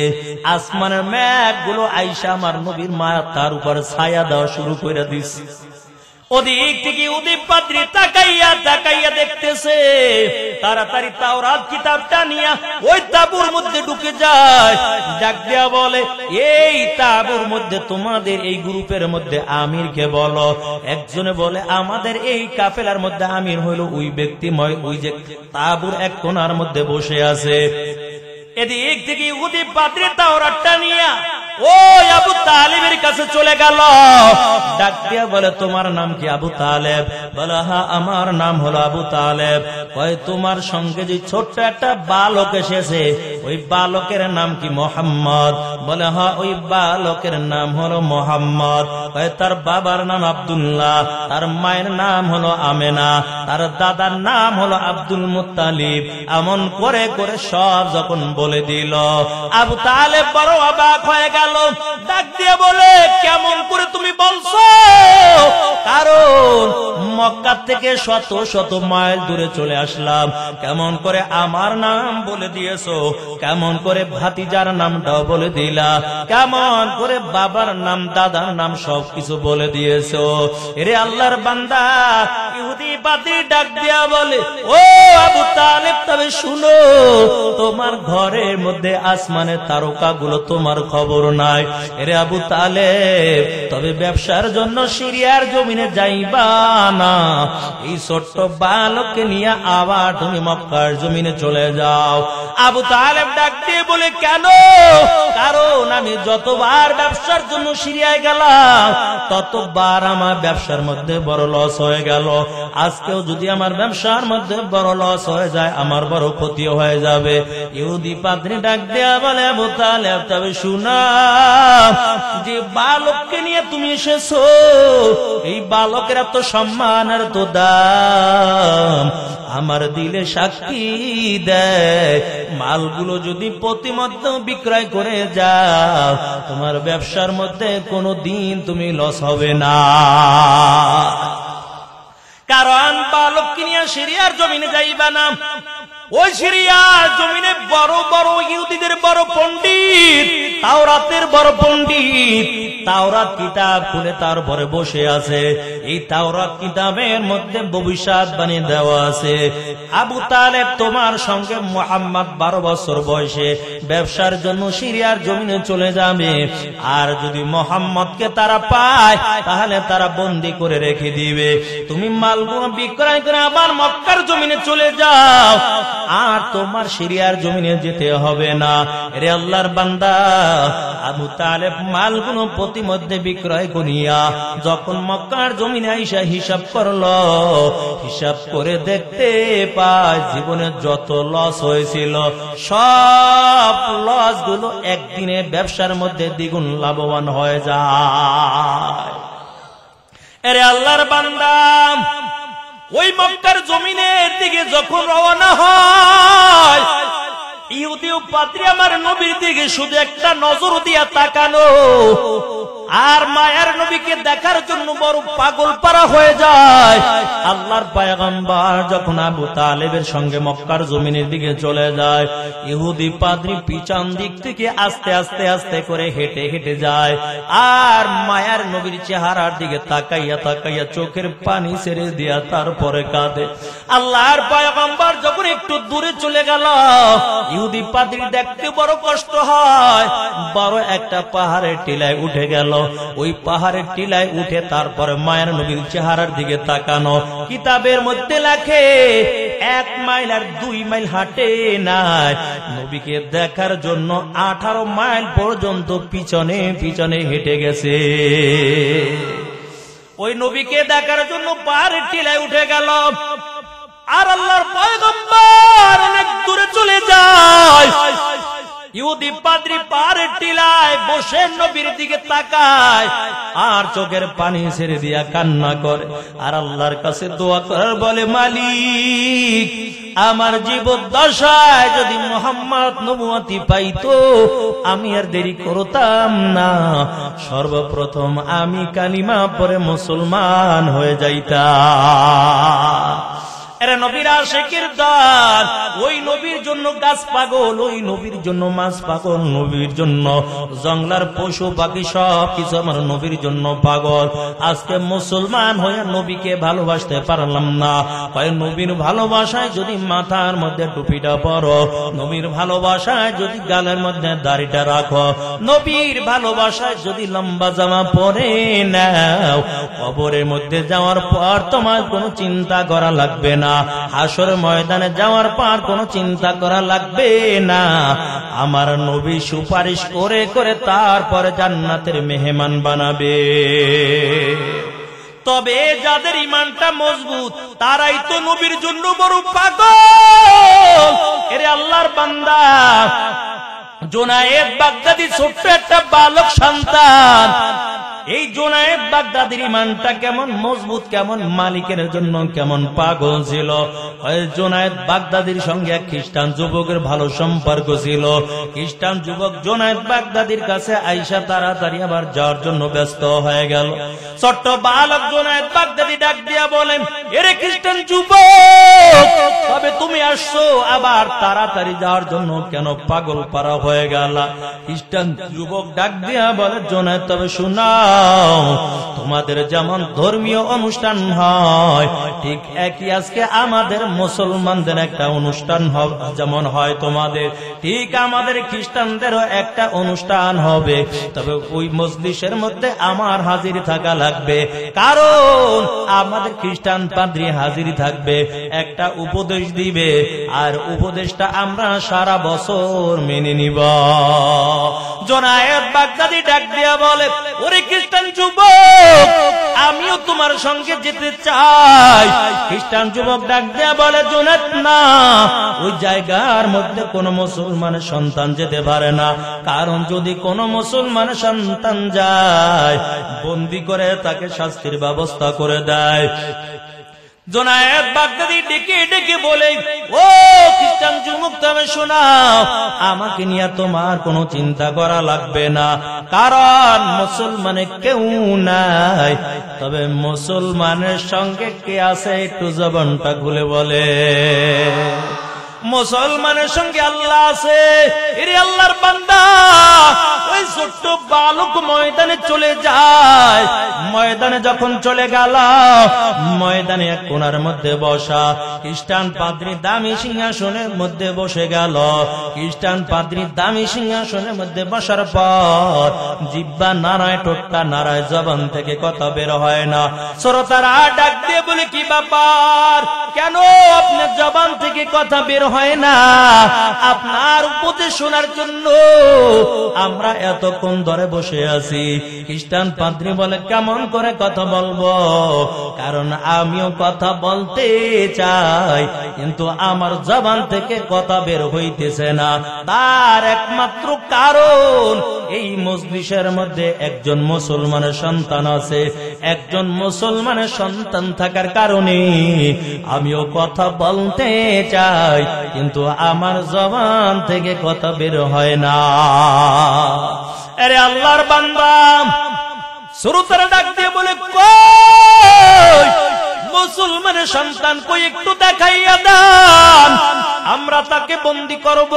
Speaker 1: আসমানের মেঘগুলো আইসা আমার নবীর মাথার উপর ছায়া দেওয়া শুরু করে দিছে। ওদিক থেকে ওদিক পাদ্রী তাকাইয়া তাকাইয়া দেখতেছে, তাড়াতাড়ি তাওরাত কিতাবটা নিয়া ওই তাঁবুর মধ্যে ঢুকে যায়, ডাক দেয়া বলে, এই তাঁবুর মধ্যে তোমাদের এই গ্রুপের মধ্যে আমিরকে বলো। একজনে বলে, আমাদের এই কাফেলার মধ্যে আমির হইল ওই ব্যক্তিময়, ওই যে তাঁবুর এক কোণার মধ্যে বসে আছে। এদিক থেকে ইহুদি পাদ্রী তাওরাতটা নিয়া ওই আবু তালেবের কাছে চলে গেল, ডাক দিয়া বলে, তোমার নাম কি? আবু তালেব। বলে, হ্যাঁ আমার নাম হলো আবু তালেব। কয়, তোমার সঙ্গে যে ছোট্ট একটা বালক এসেছে, ওই বালকের নাম কি? মোহাম্মদ। বলে, হ্যাঁ ওই বালকের নাম হলো মোহাম্মদ। কয়, তার বাবার নাম আব্দুল্লাহ, তার মায়ের নাম হলো আমেনা, তার দাদার নাম হলো আব্দুল মুত্তালিব। এমন করে করে সব যখন বলে দিল, আবু তালেব বড় অবাক হয়ে গেল। ডাক দিয়ে বলে, কেমন করে তুমি বলছো? কারণ মক্কা থেকে শত শত মাইল দূরে চলে আসলাম, কেমন করে আমার নাম বলে দিয়েছো, কেমন করে ভাতিজার নামটাও বলে দিলা, কেমন করে বাবার নাম দাদার নাম সবকিছু বলে দিয়েছো। এরে আল্লাহর বান্দা, ইহুদি পাদ্রী ডাক দিয়া বলে, ও আবু তালেব, তবে শুনো, তোমার ঘরের মধ্যে আসমানের তারকাগুলো তোমার খবর নাই। এরে আবু তালেব, তবে ব্যবসার জন্য সিরিয়ার জমিনে যাইবা না, এই ছোট্ট বালককে নিয়ে আবার তুমি মক্কার জমিনে চলে যাও। আবু তালেব ডাক দিয়ে বলে, কেন? কারণ আমি যতবার ব্যবসার জন্য সিরিয়ায় গেলাম, ততবার আমার ব্যবসার মধ্যে বড় লস হয়ে গেল। আজকেও যদি আমার ব্যবসার মধ্যে বড় লস হয়ে যায়, আমার বড় ক্ষতি হয়ে যাবে। ইহুদি পাদ্রী ডাক দেয়া বলে, আবু তালেব, তবে শুনা, যে বালককে নিয়ে তুমি এসেছো, এই বালকের এত সম্মান আর তো দাম আমার দিলে সাক্ষী দেয়, মালগুলো যদি প্রতিমধ্যে বিক্রয় করে যাও, তোমার ব্যবসার মধ্যে কোনো দিন তুমি লস হবে না। কারণ বালককে নিয়ে সিরিয়ার জমিনে যাইবা না, ওই সিরিয়ার জমিনে বড় বড় ইহুদিদের বড় পণ্ডিত, তাওরাতের বড় পণ্ডিত, তাওরাত কিতাব খুলে তারপরে বসে আছে। এই তাওরাত কিতাবের মধ্যে ভবিষ্যৎবাণী দেওয়া আছে, আবু তালেব তোমার সঙ্গে মুহাম্মদ 12 বছর বয়সে ব্যবসার জন্য সিরিয়ার জমিনে চলে যাবে, আর যদি মুহাম্মদকে তারা পায় তাহলে তারা বন্দী করে রেখে দিবে। তুমি মালগুলো বিক্রয় করে আবার মক্কার জমিনে চলে যাও, আর তোমার সিরিয়ার জমিনে যেতে হবে না। রে আল্লাহর বান্দা, আবু তালেব মালগুলো প্রতিমধ্যে বিক্রয় করিয়া যখন মক্কার জমিনে আইসা হিসাব করলো, হিসাব করে দেখতে পায় জীবনে যত লস হয়েছিল সব লস গুলো একদিনে ব্যবসার মধ্যে দ্বিগুণ লাভবান হয়ে যায়। রে আল্লাহর বান্দা, ওই মক্কার জমিনের দিকে যখন রওনা হয়, ইহুদি ও পাদ্রী আমার নবীর দিকে শুধু একটা নজর দিয়া তাকানো, আর মায়ার নবীকে দেখার জন্য বড় পাগল পারা হয়ে যায়। আল্লাহর পয়গম্বর যখন আবু তালেবের সঙ্গে মক্কার জমিনের দিকে চলে যায়, ইহুদি পাদ্রী পিছন দিক থেকে আস্তে আস্তে আস্তে করে হেঁটে হেঁটে যায়, আর মায়ার নবীর চেহারার দিকে তাকাইয়া তাকাইয়া চোখের পানি ছেড়ে দিয়া তারপরে কাঁদে। আল্লাহর পয়গম্বর যখন একটু দূরে চলে গেল, ইহুদি পাদ্রী দেখতে বড় কষ্ট হয়। বড় একটা পাহাড়ের টিলায় উঠে গেল, ওই পাহাড়ের টিলায় উঠে তারপরে মায়ের নবীর চেহারার দিকে তাকানো। কিতাবের মধ্যে লেখে 1 মাইল আর 2 মাইল হাঁটে নাই, নবীকে দেখার জন্য 18 মাইল পর্যন্ত পিছনে পিছনে হেঁটে গেছে। ওই নবীকে দেখার জন্য পাহাড়ের টিলায় উঠে গেল, আর আল্লাহর পয়গম্বর অনেক দূরে চলে যায়। ইহুদি পাদ্রী পাহাড়ের টিলায় বসে নবীর দিকে তাকায়, আর চোখের পানি ছেড়ে দিয়া কান্না করে, আর আল্লাহর কাছে দোয়া করার বলে, মালিক, আমার জীবদ্দশায় যদি মুহাম্মদ নবুয়তি পাইতো আমি আর দেরি করতাম না, সর্বপ্রথম আমি কালিমা পড়ে মুসলমান হয়ে যাইতাম। এরা নবীর আশিকের দল, ওই নবীর জন্য গাছ পাগল, ওই নবীর জন্য মাছ পাগল, নবীর জন্য জঙ্গলার পশু পাখি সব কিছু আমার নবীর জন্য পাগল। আজকে মুসলমান হয়ে নবীকে ভালোবাসতে পারলাম না। হয় নবীর ভালোবাসায় যদি মাথার মধ্যে টুপিটা পরো, নবীর ভালোবাসায় যদি গালের মধ্যে দাড়িটা রাখো, নবীর ভালোবাসায় যদি লম্বা জামা পরে নাও, কবরের মধ্যে যাওয়ার পর তোমার কোনো চিন্তা করা লাগবে না, হাসর ময়দানে যাওয়ার পর কোনো চিন্তা করা লাগবে না। আমার নবী সুপারিশ করে করে তারপরে জান্নাতের মেহমান বানাবে। তবে যাদের ঈমানটা মজবুত তারাই তো নবীর জন্য বড় পাগল। এরে আল্লাহর বান্দা, জুনায়েদ বাগদাদি ছোট্ট একটা বালক সন্তান, এই জুনায়েদ বাগদাদির ঈমানটা কেমন মজবুত, কেমন মালিকের জন্য কেমন পাগল ছিল। জুনায়েদ বাগদাদির সঙ্গে এক খ্রিস্টান যুবকের ভালো সম্পর্ক ছিল। খ্রিস্টান যুবক জুনায়েদ বাগদাদির কাছে আইসা তাড়াতাড়ি আবার যাওয়ার জন্য ব্যস্ত হয়ে গেল। ছোট্ট বালক জুনায়েদ বাগদাদি ডাক দিয়া বলেন, এরে খ্রিস্টান যুবক, তবে তুমি আসছো আবার তাড়াতাড়ি যাওয়ার জন্য কেন পাগল পারা হয়ে গেল? খ্রিস্টান যুবক ডাক দিয়া বলে, জুনায়েদ, তবে শোনা, তোমাদের যেমন ধর্মীয় অনুষ্ঠান হয় ঠিক একই আজকে আমাদের মুসলমানদের একটা অনুষ্ঠান যেমন হয় তোমাদের, ঠিক আমাদের খ্রিস্টানদেরও একটা অনুষ্ঠান হবে। তবে ওই মজলিসের মধ্যে আমার হাজির থাকা লাগবে, কারণ আমাদের খ্রিস্টান পাদ্রী হাজির থাকবে, একটা উপদেশ দিবে, আর উপদেশটা আমরা সারা বছর মেনে নিব। জুনায়েদ বাগদাদি ডাক দিয়া বলে, ওরে খ্রিস্টান যুবক, আমিও তোমার সঙ্গে যেতে চাই। খ্রিস্টান যুবক ডাক দিয়া বলে, জুনায়েদ, না, ওই জায়গার মধ্যে কোন মুসলমানের সন্তান যেতে পারে না, কারণ যদি কোন মুসলমানের সন্তান যায় বন্দী করে তাকে শাস্তির ব্যবস্থা করে দেয়। জুনায়েদ বাগদাদি ডেকে ডেকে বলে, ও খ্রিস্টান যুবক, তবে শোনাও, আমাকে নিয়ে তোমার কোনো চিন্তা করা লাগবে না, কারণ মুসলমানে কেউ নাই। তবে মুসলমানের সঙ্গে কে আছে একটু জবানটা খুলে বলে। মুসলমানের সঙ্গে আল্লাহ আছে। এরে আল্লাহর বান্দা, ওই ছোট্ট বালক ময়দানে চলে যায়। ময়দানে যখন চলে গেল, ময়দানে এক কোণার মধ্যে বসা খ্রিস্টান পাদ্রী দামি সিংহাসনের মধ্যে বসে গেল। খ্রিস্টান পাদ্রী দামি সিংহাসনের মধ্যে বসার পর জিহ্বা নাড়ায়, ঠোঁটটা নাড়ায়, জবান থেকে কথা বের হয় না। শ্রোতারা ডাক দিয়ে বলে, কি ব্যাপার, কেন আপনার জবান থেকে কথা বের হয় না? আপনার উপদেশ শোনার জন্য আমরা এতক্ষণ ধরে বসে আছি। খ্রিস্টান পাদ্রী বলে, কেমন করে কথা বলবো? কারণ আমিও কথা বলতে চাই, কিন্তু আমার জবান থেকে কথা বের হইতেছে না। তার একমাত্র কারণ, এই মজলিসের মধ্যে একজন মুসলমানের সন্তান আছে। একজন মুসলমানের সন্তান থাকার কারণে আমিও কথা বলতে চাই, কিন্তু আমার জবান থেকে কথা বের হয় না। আরে আল্লাহর বান্দা, শ্রোতারা ডাক দিয়ে বলে, কই মুসলমানের সন্তান, কই একটু দেখাইয়া দেন, আমরা তাকে বন্দী করব,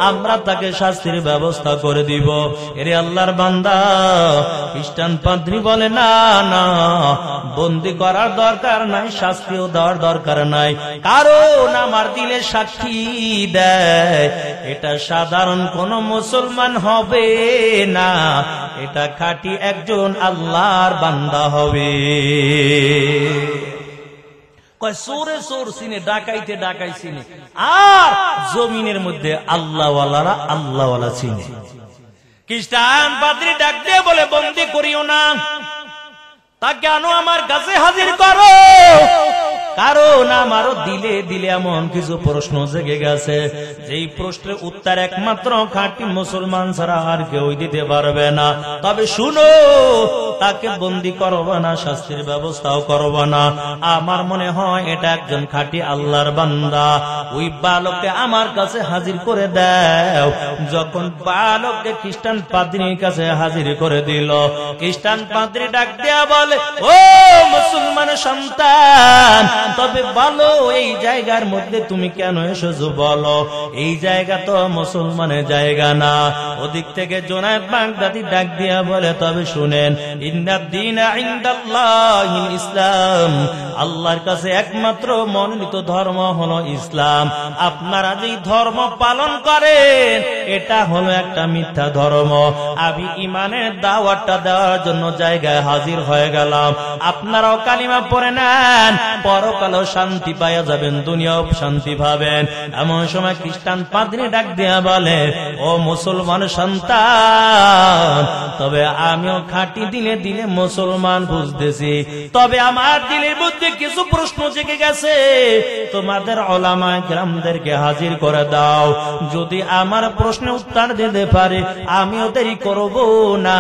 Speaker 1: আমরা তাকে শাস্তির ব্যবস্থা করে দিব। এরে আল্লাহর বান্দা, খ্রিস্টান পাদ্রী বলে, না না, বন্দী করার দরকার নাই, শাস্তিও দেওয়ার দরকার নাই। কারণ আমার দিলে সাক্ষী দেয়, এটা সাধারণ কোন মুসলমান হবে না, এটা খাঁটি একজন আল্লাহর বান্দা হবে। চোরে চোর চিনে, ডাকাইতে ডাকাই চিনে, আর জমিনের মধ্যে আল্লাহওয়ালারা আল্লাহওয়ালা চিনে। খ্রিস্টান পাদ্রী ডাক দিয়ে বলে, বন্দী করিও না, তা কেন আমার কাছে হাজির করো? কারণ আমারও দিলে দিলে এমন কিছু প্রশ্ন জেগে গেছে, যেই প্রশ্নের উত্তর একমাত্র খাঁটি মুসলমান ছাড়া আর কেউ দিতে পারবে না। তবে শুনো, তাকে বন্দী করবো না, শাস্তির ব্যবস্থাও করবো না। আমার মনে হয় এটা একজন খাঁটি আল্লাহর বান্দা। ওই বালককে আমার কাছে হাজির করে দাও। যখন বালককে খ্রিস্টান পাদ্রীর কাছে হাজির করে দিল, খ্রিস্টান পাদ্রী ডাক দেয়া বলে, ও মুসলমানের সন্তান, তবে বলো, এই জায়গার মধ্যে তুমি কেন এসেছো বলো? এই জায়গা তো মুসলমানের জায়গা না। ওদিক থেকে জোনায়েদ বাগদাদী ডাক দিয়া বলে, তবে শুনেন, ইন্নাদ-দীনা ইনদাল্লাহিল ইসলাম, আল্লাহর কাছে একমাত্র মনোনীত ধর্ম হলো ইসলাম। আপনারা যেই ধর্ম পালন করেন, এটা হলো একটা মিথ্যা ধর্ম। আমি ইমানের দাওয়াতটা দেওয়ার জন্য জায়গায় হাজির হয়ে গেলাম। আপনারাও কালিমা পড়ে নেন, পরকালেও শান্তি পাইয়া যাবেন, দুনিয়াও শান্তি পাবেন। এমন সময় খ্রিস্টান পাদ্রী ডাক দিয়া বলে, ও মুসলমান সন্তান, তবে আমিও খাঁটি দিলে দিলে মুসলমান বুঝতেছি, তবে আমার দিলের মধ্যে কিছু প্রশ্ন জেগে গেছে। তোমাদের উলামায়ে কেরামদেরকে হাজির করে দাও। যদি আমার প্রশ্নের উত্তর দিতে পারে, আমিও দেরি করব না,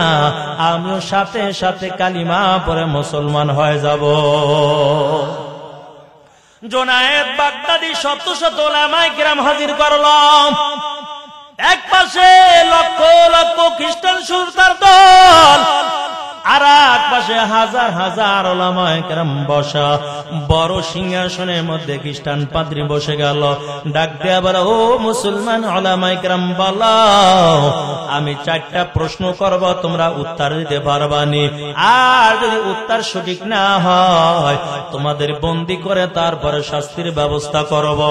Speaker 1: আমিও সাথে সাথে কালিমা পড়ে মুসলমান হয়ে যাব। জোনায়েদ বাগদাদী শত শত উলামায়ে কেরাম হাজির করলাম। এক পাশে লক্ষ লক্ষ খ্রিস্টান সুরতার দল, আর এক পাশে হাজার হাজার উলামায়ে কেরাম বসা। বড় সিংহাসনের মধ্যে খ্রিস্টান পাদ্রী বসে গেল। ডাক দেয়া বলে, ও মুসলমান উলামায়ে কেরাম, বলো, আমি 4টা প্রশ্ন করব, তোমরা উত্তর দিতে পারবানি। আর যদি উত্তর সঠিক না হয়, তোমাদের বন্দী করে তারপরে শাস্তির ব্যবস্থা করব।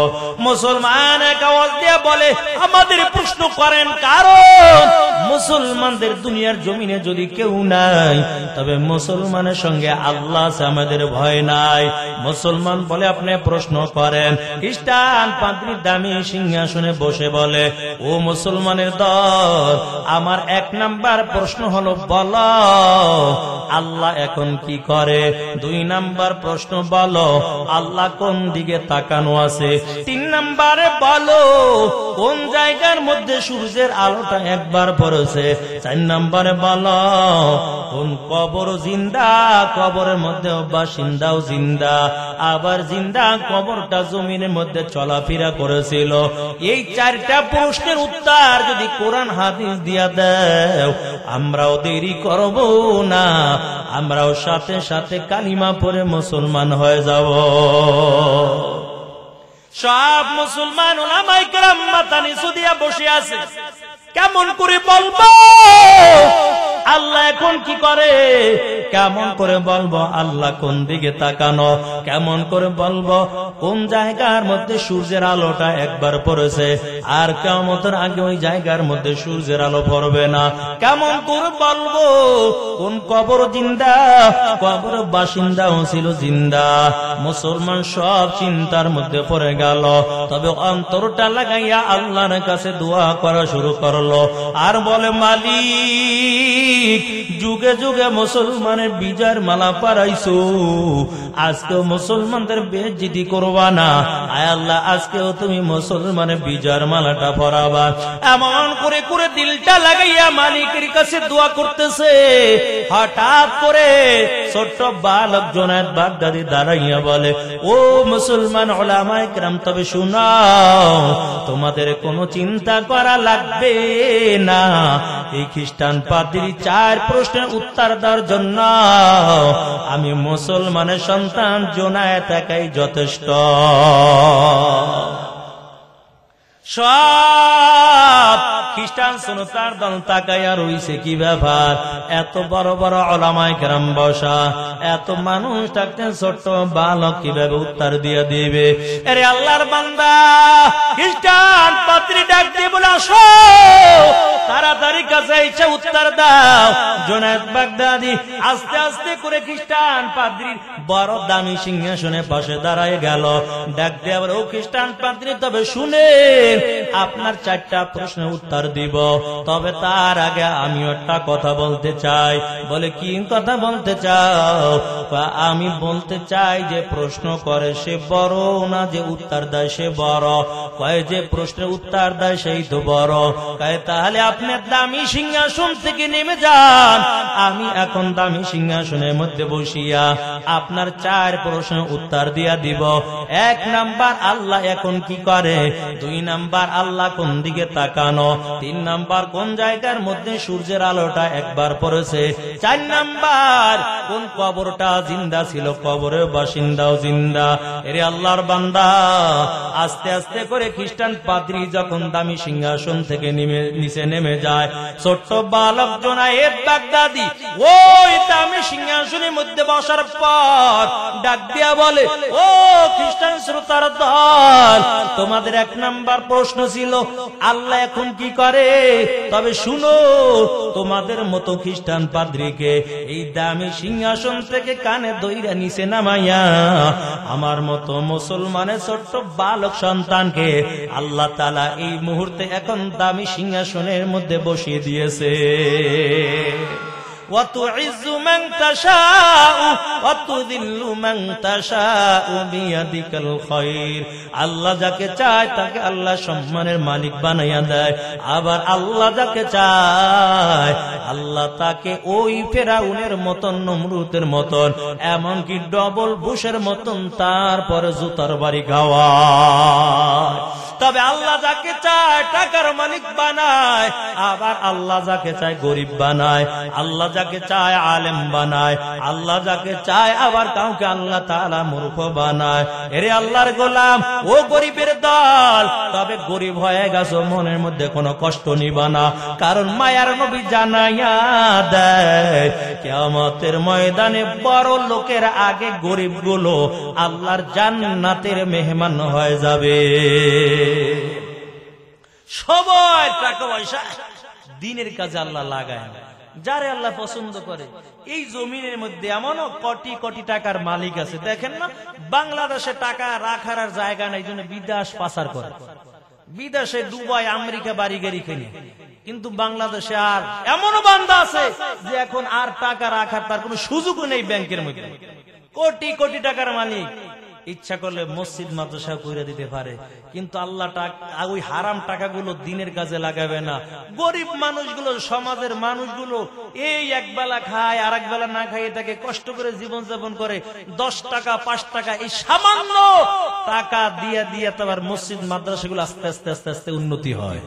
Speaker 1: মুসলমান এক আওয়াজ দিয়ে বলে, আমাদের প্রশ্ন করেন, কারণ মুসলমানদের দুনিয়ার জমিনে যদি কেউ নাই, তবে মুসলমানের সঙ্গে আল্লাহ আছে, আমাদের ভয় নাই। মুসলমান বলে, আপনি প্রশ্ন করেন। খ্রিস্টান পাদ্রী দামি সিংহাসনে বসে বলে, ও মুসলমানের দল, আমার 1 নাম্বার প্রশ্ন হলো, বলো আল্লাহ এখন কি করে? 2 নাম্বার প্রশ্ন, বলো আল্লাহ কোন দিকে তাকানো আছে? 3 নাম্বারে বলো কোন জায়গার মধ্যে সূর্যের আলোটা একবার পড়েছে? 4 নাম্বারে বলো কোন কবর জিন্দা, কবরের মধ্যে বাসিন্দাও জিন্দা, আবার জিন্দা কবরটা জমিনের মধ্যে চলাফেরা করেছিল। এই 4টা প্রশ্নের উত্তর যদি কোরআন হাদিস দিয়া দাও, আমরাও দেরি করব না, আমরাও সাথে সাথে কালিমা পড়ে মুসলমান হয়ে যাব। সব মুসলমান উলামায়ে কেরাম মাথা নিচু দিয়া বসে আছে। কেমন করে বলবো আল্লাহ এখন কি করে, কেমন করে বলবো আল্লাহ কোন দিকে তাকানো, কেমন করে বলবো কোন জায়গার মধ্যে সূর্যের আলোটা একবার পড়েছে আর কিয়ামতের আগে ওই জায়গার মধ্যে সূর্যের আলো পড়বে না, কেমন করে বলবো কোন কবর জিন্দা, কবর বাসিন্দাও ছিল জিন্দা। মুসলমান সব চিন্তার মধ্যে পড়ে গেল, তবে অন্তরটা লাগাইয়া আল্লাহর কাছে দোয়া করা শুরু করলো আর বলে, মালিক যুগে যুগে মুসলমানের বিজয়ের মালা পরাইছো, আজকেও মুসলমানদের বেইজ্জতি করবা না, আয় আল্লাহ আজকেও তুমি মুসলমানের বিজয়ের মালাটা পরাবা। এমন করে করে দিলটা লাগাইয়া মালিকের কাছে দোয়া করতেছে। হঠাৎ করে ছোট্ট বালক জুনায়েদ বাগদাদী দাঁড়াইয়া বলে, ও মুসলমান উলামায়ে কেরাম, তবে শুনাও, তোমাদের কোনো চিন্তা করা লাগবে না। এই খ্রিস্টান পাদ্রী 4 প্রশ্নের উত্তর দেওয়ার জন্য আমি মুসলমানের সন্তান জুনায়েদ একাই যথেষ্ট। সব খ্রিস্টান সুন্নতার দল তাকাইয়া রইছে, কি ব্যাপার, এত বড় বড় উলামায়ে কেরাম বসা, এত মানুষ থাকতে ছোট্ট বালক কিভাবে উত্তর দিয়ে দিবে। আরে আল্লাহর বান্দা খ্রিস্টান পাদ্রী ডাক দিয়ে বলে, আসো তাড়াতাড়ি কাছে এসে উত্তর দাও। জুনায়েদ বাগদাদী আস্তে আস্তে করে খ্রিস্টান পাদ্রীর বড় দামি সিংহাসনে পাশে দাঁড়ায় গেল। ডাক দিয়ে বলে, ও খ্রিস্টান পাদ্রী, তবে শুনেন, আপনার 4টা প্রশ্নের উত্তর দিব, তবে তার আগে আমি একটা কথা বলতে চাই। বলে, কি কথা বলতে চাও? আমি বলতে চাই যে প্রশ্ন করে সে বড় না যে উত্তর দেয় সে বড়? কয় যে প্রশ্নের উত্তর দেয় সেই তো বড়। কয় তাহলে আপনি দামি সিংহাসন থেকে নেমে যান, আমি এখন দামি সিংহাসনের মধ্যে বসিয়া আপনার 4 প্রশ্নের উত্তর দিয়া দিব। 1 নাম্বার, আল্লাহ এখন কি করে? 2 নাম্বার, আল্লাহ কোন দিকে তাকানো? 3 নাম্বার, কোন জায়গার মধ্যে সূর্যের আলোটা একবার পড়েছে? 4 নাম্বার, কোন কবরটা জিন্দা ছিল, কবরের বাসিন্দাও জিন্দা। এরে আল্লাহর বান্দা, আস্তে আস্তে করে খ্রিস্টান পাদ্রী যখন দামি সিংহাসন থেকে নিচে নেমে যায়, ছোট্ট বালক জুনায়েদ বাগদাদী ওই দামি সিংহাসনের মধ্যে বসার পর ডাক দিয়া বলে, ও খ্রিস্টান শ্রোতার দল, তোমাদের 1 নাম্বার প্রশ্ন ছিল আল্লাহ এখন কি করে? তবে শুনো, তোমাদের মতো খ্রিস্টান পাদ্রীকে এই দামি সিংহাসন থেকে কানে দইরা নিচে নামাইয়া আমার মতো মুসলমানের ছোট্ট বালক সন্তানকে আল্লাহ তাআলা এই মুহূর্তে এখন দামি সিংহাসনের মধ্যে বসিয়ে দিয়েছে। وَتُعِزُّ مَن تَشَاءُ وَتُذِلُّ مَن تَشَاءُ بِيَدِكَ الْخَيْرُ। আল্লাহ যাকে চায় তাকে আল্লাহ সম্মানের মালিক বানাইয়া দেয়, আবার আল্লাহ যাকে চায় আল্লাহ তাকে ওই ফেরাউনের মতন, নমরুদের মতন, এমনকি ডবল বুশের মতন তারপরে জুতার বাড়ি খাওয়ায়। তবে আল্লাহ যাকে চায় টাকার মালিক বানায়, আবার আল্লাহ যাকে চায় গরিব বানায়। আল্লাহ যাকে চায় আলেম বানায়, আল্লাহ যাকে চায় আবার কাউকে আল্লাহ তাআলা মূর্খ বানায়। এরে আল্লাহর গোলাম, ও গরিবের দল, তবে গরিব হয়ে গেছো, মনের মধ্যে কোনো কষ্ট নিবা না, কারণ মায়ার নবী জানাইয়া দেয় কিয়ামতের ময়দানে বড় লোকের আগে গরিবগুলো আল্লাহর জান্নাতের মেহমান হয়ে যাবে। সবাই টাকা পয়সা দ্বীনের কাজে আল্লাহ লাগায়, যারে আল্লাহ পছন্দ করে। এই জমিনের মধ্যে এমনও কোটি কোটি টাকার মালিক আছে, দেখেন না, বাংলাদেশে টাকা রাখার আর জায়গা নাই, জন্য বিদেশ পাচার করে, বিদেশে দুবাই আমেরিকা বাড়ি গাড়ি কিনে। কিন্তু বাংলাদেশে আর এমনও বান্দা আছে যে এখন আর টাকা রাখার তার কোনো সুযোগও নেই ব্যাংকের মধ্যে। কোটি কোটি টাকার মালিক, ইচ্ছা করলে মসজিদ মাদ্রাসা কইরা দিতে পারে, কিন্তু আল্লাহ ওই হারাম টাকাগুলো দ্বীনের কাজে লাগাবে না। গরিব মানুষগুলো, সমাজের মানুষগুলো এই একবেলা খায়, আর একবেলা না খাইয়ে তাকে কষ্ট করে জীবন যাপন করে, 10 টাকা 5 টাকা এই সামান্য টাকা দিয়ে দিয়ে তারপর মসজিদ মাদ্রাসাগুলো আস্তে আস্তে আস্তে আস্তে উন্নতি হয়।